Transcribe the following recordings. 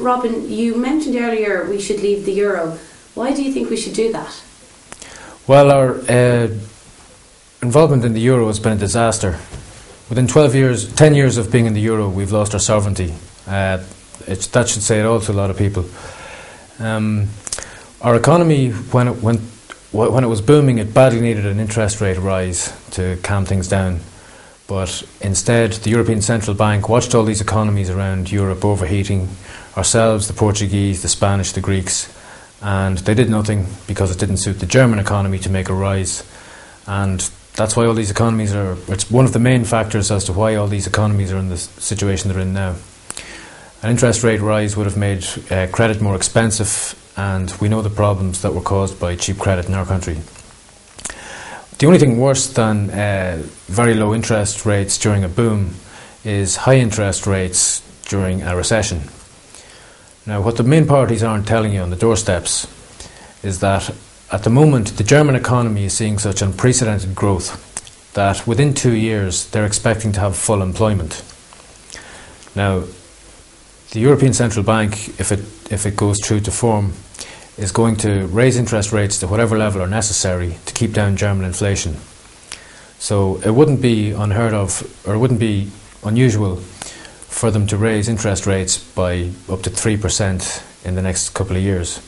Robin, you mentioned earlier we should leave the euro. Why do you think we should do that? Well, our involvement in the euro has been a disaster. Within 10 years of being in the euro, we've lost our sovereignty. That should say it all to a lot of people. Our economy, when it was booming, it badly needed an interest rate rise to calm things down. But instead, the European Central Bank watched all these economies around Europe overheating, ourselves, the Portuguese, the Spanish, the Greeks, and they did nothing because it didn't suit the German economy to make a rise. And that's why all these economies it's one of the main factors as to why all these economies are in the situation they're in now. An interest rate rise would have made credit more expensive, and we know the problems that were caused by cheap credit in our country. The only thing worse than very low interest rates during a boom is high interest rates during a recession. Now, what the main parties aren't telling you on the doorsteps is that at the moment the German economy is seeing such unprecedented growth that within 2 years they're expecting to have full employment. Now, the European Central Bank, if it goes true to form, is going to raise interest rates to whatever level are necessary to keep down German inflation. So it wouldn't be unheard of, or it wouldn't be unusual for them to raise interest rates by up to 3% in the next couple of years.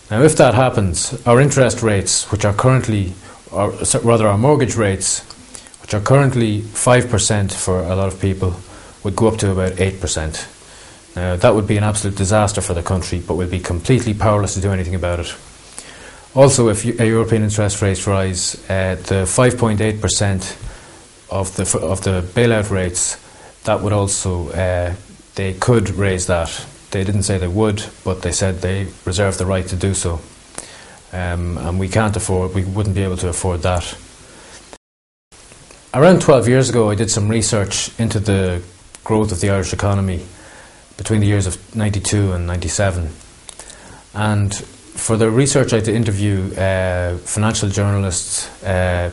Now, if that happens, our interest rates, which are currently, or rather our mortgage rates, which are currently 5% for a lot of people, would go up to about 8%. Now, that would be an absolute disaster for the country, but we'll be completely powerless to do anything about it. Also, if European interest rates rise, the 5.8% of the bailout rates, that would also, they could raise that. They didn't say they would, but they said they reserve the right to do so. And we wouldn't be able to afford that. Around 12 years ago, I did some research into the growth of the Irish economy between the years of 92 and 97. And for the research I had to interview financial journalists,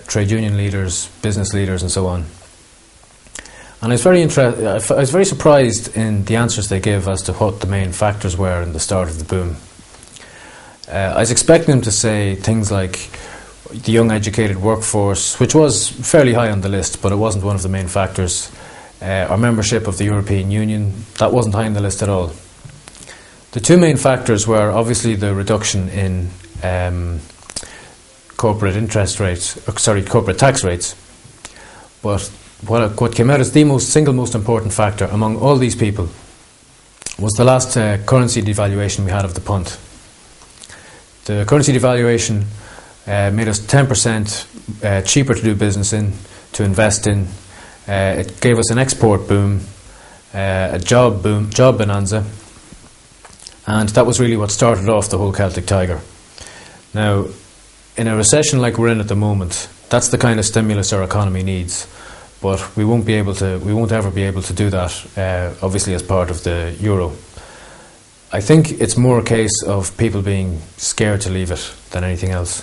trade union leaders, business leaders and so on. And I was very surprised in the answers they gave as to what the main factors were in the start of the boom. I was expecting them to say things like the young educated workforce, which was fairly high on the list, but it wasn't one of the main factors. Our membership of the European Union, that wasn't high on the list at all. The two main factors were obviously the reduction in corporate tax rates. But what came out as the single most important factor among all these people was the last currency devaluation we had of the pund. The currency devaluation made us 10% cheaper to do business in, to invest in. It gave us an export boom, a job bonanza, and that was really what started off the whole Celtic Tiger. Now, in a recession like we're in at the moment, that's the kind of stimulus our economy needs, but we won't ever be able to do that, obviously as part of the euro. I think it's more a case of people being scared to leave it than anything else.